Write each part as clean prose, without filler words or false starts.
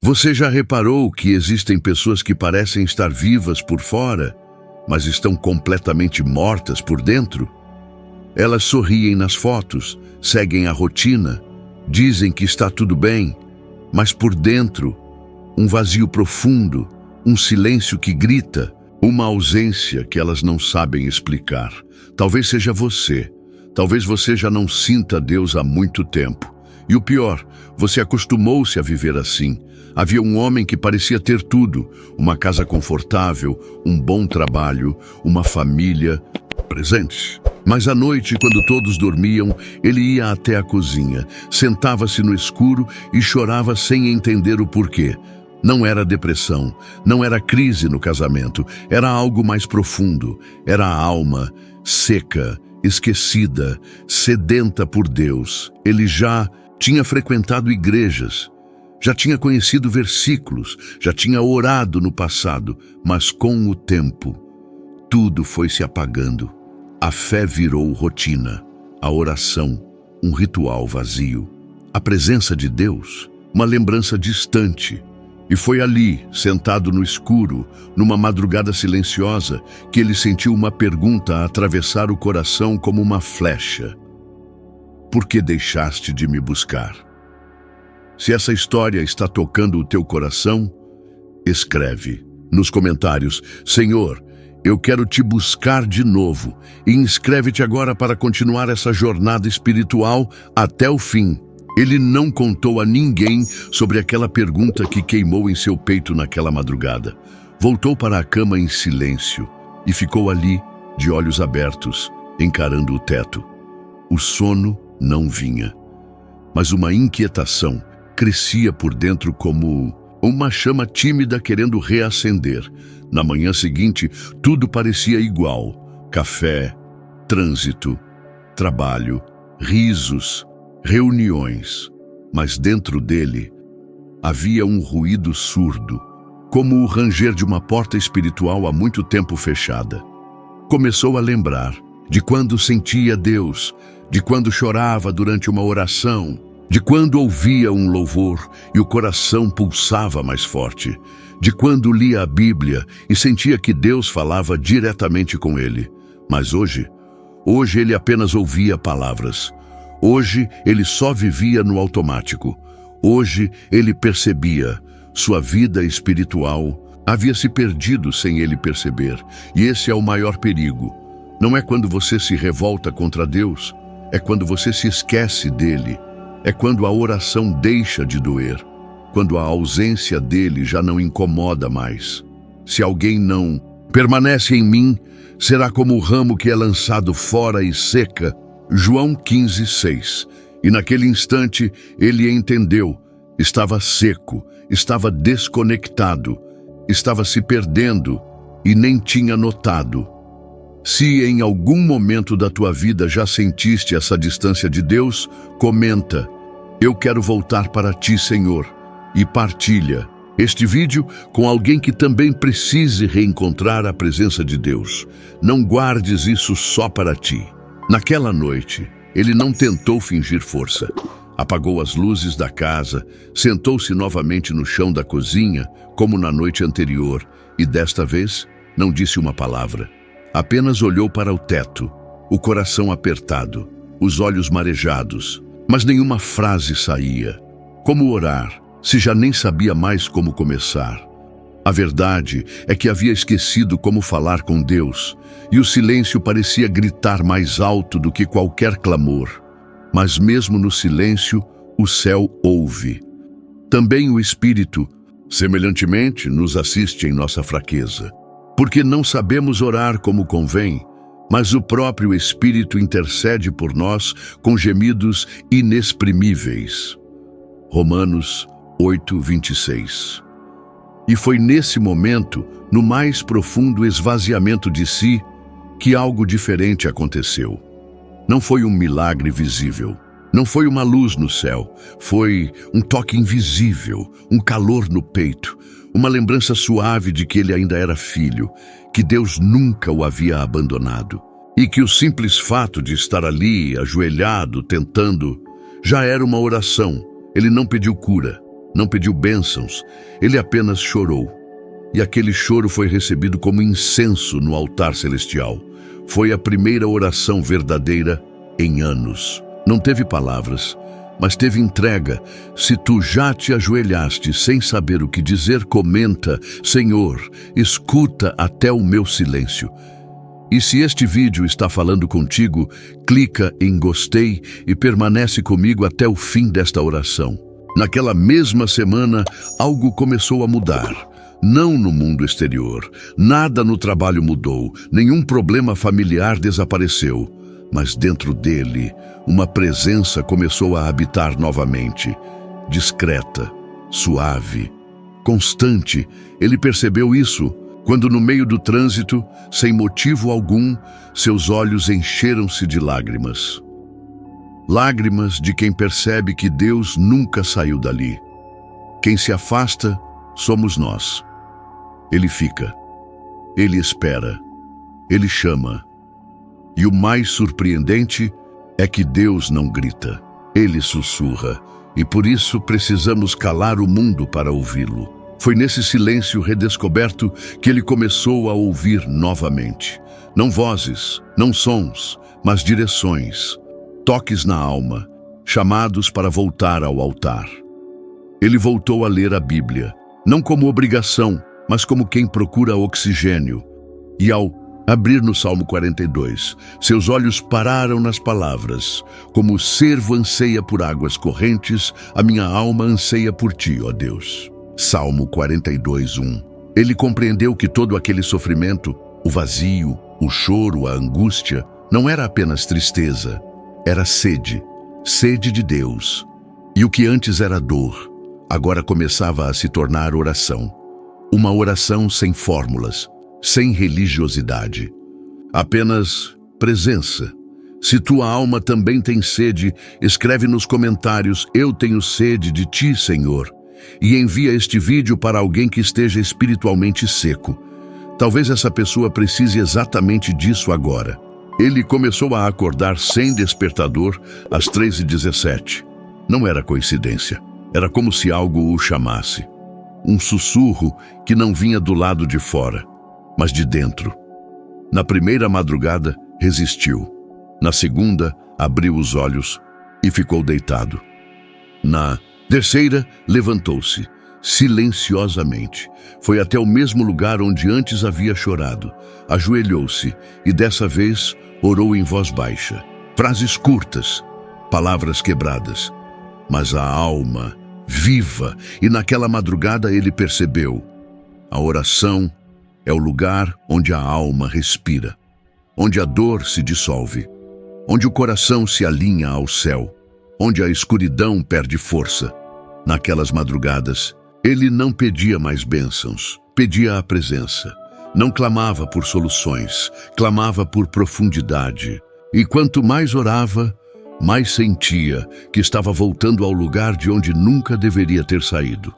Você já reparou que existem pessoas que parecem estar vivas por fora, mas estão completamente mortas por dentro? Elas sorriem nas fotos, seguem a rotina, dizem que está tudo bem, mas por dentro, um vazio profundo, um silêncio que grita, uma ausência que elas não sabem explicar. Talvez seja você. Talvez você já não sinta Deus há muito tempo. E o pior, você acostumou-se a viver assim. Havia um homem que parecia ter tudo, uma casa confortável, um bom trabalho, uma família, presentes. Mas à noite, quando todos dormiam, ele ia até a cozinha, sentava-se no escuro e chorava sem entender o porquê. Não era depressão, não era crise no casamento, era algo mais profundo. Era a alma, seca, esquecida, sedenta por Deus. Ele já tinha frequentado igrejas, já tinha conhecido versículos, já tinha orado no passado, mas com o tempo, tudo foi se apagando. A fé virou rotina, a oração, um ritual vazio, a presença de Deus, uma lembrança distante. E foi ali, sentado no escuro, numa madrugada silenciosa, que ele sentiu uma pergunta atravessar o coração como uma flecha. Por que deixaste de me buscar? Se essa história está tocando o teu coração, escreve nos comentários: Senhor, eu quero te buscar de novo. E inscreve-te agora para continuar essa jornada espiritual até o fim. Ele não contou a ninguém sobre aquela pergunta que queimou em seu peito naquela madrugada. Voltou para a cama em silêncio e ficou ali, de olhos abertos, encarando o teto. O sono não vinha, mas uma inquietação crescia por dentro como uma chama tímida querendo reacender. Na manhã seguinte, tudo parecia igual: café, trânsito, trabalho, risos, reuniões. Mas dentro dele havia um ruído surdo, como o ranger de uma porta espiritual há muito tempo fechada. Começou a lembrar de quando sentia Deus, de quando chorava durante uma oração, de quando ouvia um louvor e o coração pulsava mais forte, de quando lia a Bíblia e sentia que Deus falava diretamente com ele. Mas hoje ele apenas ouvia palavras. Hoje ele só vivia no automático. Hoje ele percebia, sua vida espiritual havia se perdido sem ele perceber. E esse é o maior perigo. Não é quando você se revolta contra Deus, é quando você se esquece dele. É quando a oração deixa de doer, quando a ausência dele já não incomoda mais. Se alguém não permanece em mim, será como o ramo que é lançado fora e seca. João 15:6. E naquele instante ele entendeu, estava seco, estava desconectado, estava se perdendo e nem tinha notado. Se em algum momento da tua vida já sentiste essa distância de Deus, comenta: eu quero voltar para ti, Senhor, e partilha este vídeo com alguém que também precise reencontrar a presença de Deus. Não guardes isso só para ti. Naquela noite, ele não tentou fingir força. Apagou as luzes da casa, sentou-se novamente no chão da cozinha, como na noite anterior, e desta vez não disse uma palavra. Apenas olhou para o teto, o coração apertado, os olhos marejados, mas nenhuma frase saía. Como orar, se já nem sabia mais como começar? A verdade é que havia esquecido como falar com Deus, e o silêncio parecia gritar mais alto do que qualquer clamor. Mas mesmo no silêncio, o céu ouve. Também o Espírito, semelhantemente, nos assiste em nossa fraqueza. Porque não sabemos orar como convém, mas o próprio Espírito intercede por nós com gemidos inexprimíveis. Romanos 8:26. E foi nesse momento, no mais profundo esvaziamento de si, que algo diferente aconteceu. Não foi um milagre visível, não foi uma luz no céu, foi um toque invisível, um calor no peito, uma lembrança suave de que ele ainda era filho, que Deus nunca o havia abandonado, e que o simples fato de estar ali, ajoelhado, tentando, já era uma oração. Ele não pediu cura, não pediu bênçãos, ele apenas chorou. E aquele choro foi recebido como incenso no altar celestial. Foi a primeira oração verdadeira em anos. Não teve palavras, mas teve entrega. Se tu já te ajoelhaste sem saber o que dizer, comenta: Senhor, escuta até o meu silêncio. E se este vídeo está falando contigo, clica em gostei e permanece comigo até o fim desta oração. Naquela mesma semana, algo começou a mudar. Não no mundo exterior. Nada no trabalho mudou. Nenhum problema familiar desapareceu. Mas dentro dele, uma presença começou a habitar novamente. Discreta, suave, constante. Ele percebeu isso quando, no meio do trânsito, sem motivo algum, seus olhos encheram-se de lágrimas. Lágrimas de quem percebe que Deus nunca saiu dali. Quem se afasta somos nós. Ele fica, ele espera, ele chama. E o mais surpreendente é que Deus não grita, ele sussurra. E por isso precisamos calar o mundo para ouvi-lo. Foi nesse silêncio redescoberto que ele começou a ouvir novamente. Não vozes, não sons, mas direções, toques na alma, chamados para voltar ao altar. Ele voltou a ler a Bíblia, não como obrigação, mas como quem procura oxigênio. E ao abrir no Salmo 42, seus olhos pararam nas palavras: como o cervo anseia por águas correntes, a minha alma anseia por ti, ó Deus. Salmo 42:1. Ele compreendeu que todo aquele sofrimento, o vazio, o choro, a angústia, não era apenas tristeza, era sede, sede de Deus. E o que antes era dor, agora começava a se tornar oração. Uma oração sem fórmulas, sem religiosidade. Apenas presença. Se tua alma também tem sede, escreve nos comentários: eu tenho sede de ti, Senhor. E envia este vídeo para alguém que esteja espiritualmente seco. Talvez essa pessoa precise exatamente disso agora. Ele começou a acordar sem despertador às 3h17. Não era coincidência. Era como se algo o chamasse. Um sussurro que não vinha do lado de fora, mas de dentro. Na primeira madrugada, resistiu. Na segunda, abriu os olhos e ficou deitado. Na terceira, levantou-se, silenciosamente. Foi até o mesmo lugar onde antes havia chorado. Ajoelhou-se e, dessa vez, orou em voz baixa. Frases curtas, palavras quebradas, mas a alma viva. E naquela madrugada ele percebeu: a oração é o lugar onde a alma respira, onde a dor se dissolve, onde o coração se alinha ao céu, onde a escuridão perde força. Naquelas madrugadas, ele não pedia mais bênçãos, pedia a presença. Não clamava por soluções, clamava por profundidade. E quanto mais orava, mais sentia que estava voltando ao lugar de onde nunca deveria ter saído.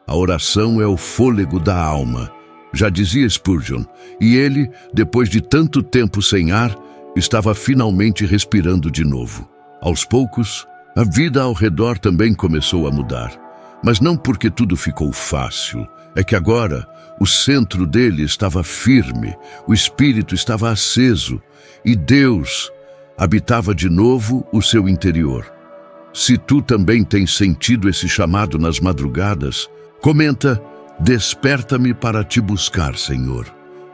A oração é o fôlego da alma, já dizia Spurgeon, e ele, depois de tanto tempo sem ar, estava finalmente respirando de novo. Aos poucos, a vida ao redor também começou a mudar. Mas não porque tudo ficou fácil. É que agora o centro dele estava firme, o espírito estava aceso e Deus habitava de novo o seu interior. Se tu também tens sentido esse chamado nas madrugadas, comenta: desperta-me para te buscar, Senhor.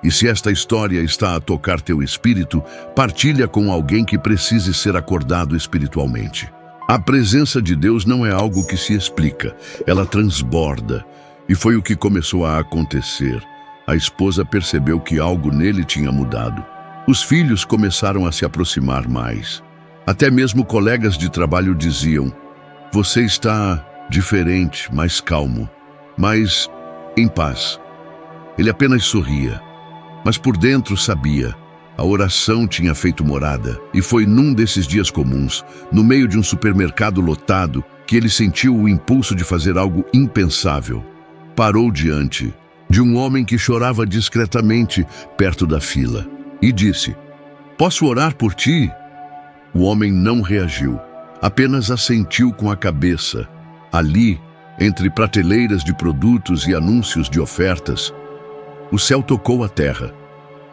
E se esta história está a tocar teu espírito, partilha com alguém que precise ser acordado espiritualmente. A presença de Deus não é algo que se explica, ela transborda. E foi o que começou a acontecer. A esposa percebeu que algo nele tinha mudado. Os filhos começaram a se aproximar mais. Até mesmo colegas de trabalho diziam: você está diferente, mais calmo, mais em paz. Ele apenas sorria, mas por dentro sabia. A oração tinha feito morada, e foi num desses dias comuns, no meio de um supermercado lotado, que ele sentiu o impulso de fazer algo impensável. Parou diante de um homem que chorava discretamente perto da fila e disse: posso orar por ti? O homem não reagiu, apenas assentiu com a cabeça. Ali, entre prateleiras de produtos e anúncios de ofertas, o céu tocou a terra,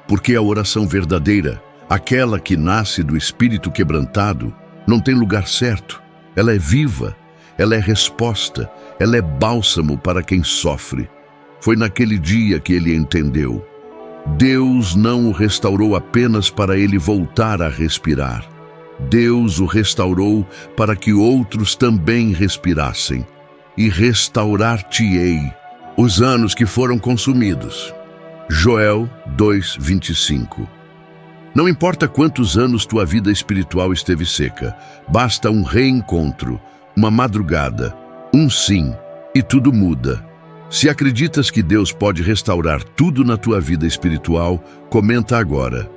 porque a oração verdadeira, aquela que nasce do espírito quebrantado, não tem lugar certo. Ela é viva, ela é resposta, ela é bálsamo para quem sofre. Foi naquele dia que ele entendeu. Deus não o restaurou apenas para ele voltar a respirar. Deus o restaurou para que outros também respirassem. E restaurar-te-ei os anos que foram consumidos. Joel 2:25. Não importa quantos anos tua vida espiritual esteve seca, basta um reencontro, uma madrugada, um sim, e tudo muda. Se acreditas que Deus pode restaurar tudo na tua vida espiritual, comenta agora: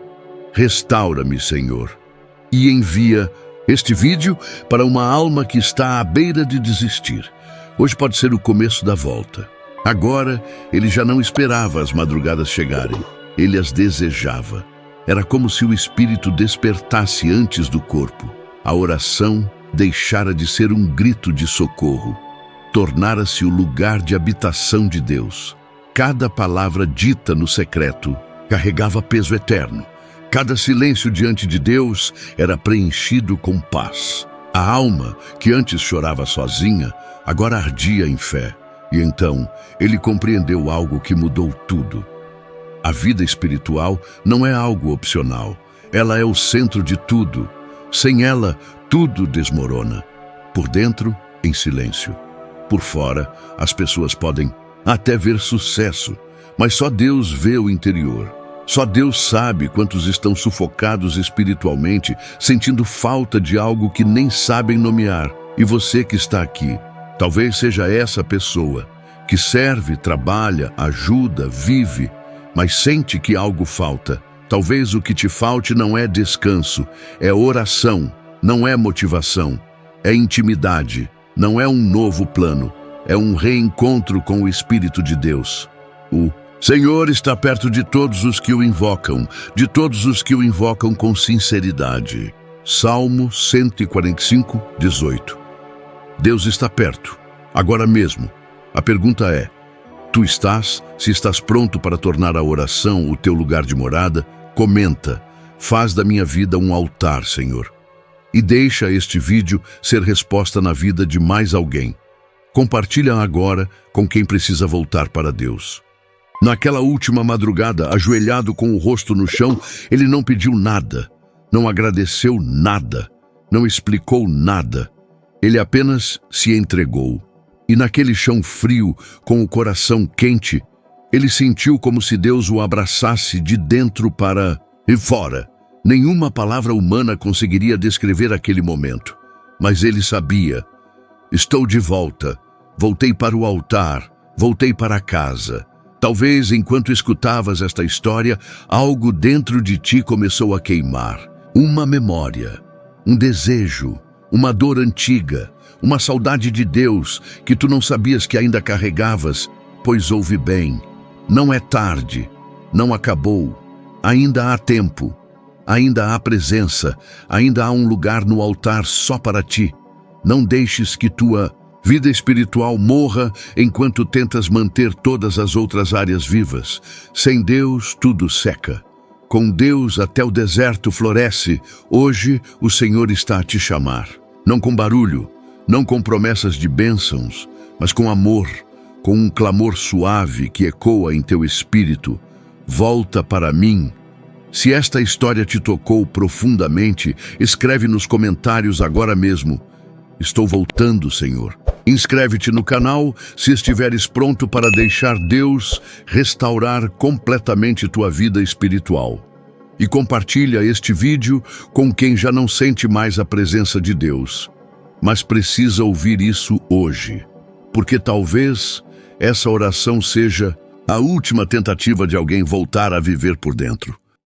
restaura-me, Senhor. E envia este vídeo para uma alma que está à beira de desistir. Hoje pode ser o começo da volta. Agora, ele já não esperava as madrugadas chegarem. Ele as desejava. Era como se o espírito despertasse antes do corpo. A oração deixara de ser um grito de socorro. Tornara-se o lugar de habitação de Deus. Cada palavra dita no secreto carregava peso eterno. Cada silêncio diante de Deus era preenchido com paz. A alma, que antes chorava sozinha, agora ardia em fé. E então, ele compreendeu algo que mudou tudo. A vida espiritual não é algo opcional. Ela é o centro de tudo. Sem ela, tudo desmorona. Por dentro, em silêncio. Por fora, as pessoas podem até ver sucesso, mas só Deus vê o interior. Só Deus sabe quantos estão sufocados espiritualmente, sentindo falta de algo que nem sabem nomear. E você que está aqui, talvez seja essa pessoa, que serve, trabalha, ajuda, vive, mas sente que algo falta. Talvez o que te falte não é descanso, é oração, não é motivação, é intimidade, não é um novo plano, é um reencontro com o Espírito de Deus. O Senhor está perto de todos os que o invocam, de todos os que o invocam com sinceridade. Salmo 145, 18. Deus está perto, agora mesmo. A pergunta é: tu estás? Se estás pronto para tornar a oração o teu lugar de morada, comenta: faz da minha vida um altar, Senhor. E deixa este vídeo ser resposta na vida de mais alguém. Compartilha agora com quem precisa voltar para Deus. Naquela última madrugada, ajoelhado com o rosto no chão, ele não pediu nada, não agradeceu nada, não explicou nada. Ele apenas se entregou. E naquele chão frio, com o coração quente, ele sentiu como se Deus o abraçasse de dentro para e fora. Nenhuma palavra humana conseguiria descrever aquele momento. Mas ele sabia: estou de volta, voltei para o altar, voltei para casa. Talvez, enquanto escutavas esta história, algo dentro de ti começou a queimar. Uma memória, um desejo, uma dor antiga, uma saudade de Deus que tu não sabias que ainda carregavas. Pois ouve bem, não é tarde, não acabou, ainda há tempo, ainda há presença, ainda há um lugar no altar só para ti. Não deixes que tua vida espiritual morra enquanto tentas manter todas as outras áreas vivas. Sem Deus, tudo seca. Com Deus, até o deserto floresce. Hoje, o Senhor está a te chamar. Não com barulho, não com promessas de bênçãos, mas com amor, com um clamor suave que ecoa em teu espírito. Volta para mim. Se esta história te tocou profundamente, escreve nos comentários agora mesmo: estou voltando, Senhor. Inscreve-te no canal se estiveres pronto para deixar Deus restaurar completamente tua vida espiritual. E compartilha este vídeo com quem já não sente mais a presença de Deus, mas precisa ouvir isso hoje, porque talvez essa oração seja a última tentativa de alguém voltar a viver por dentro.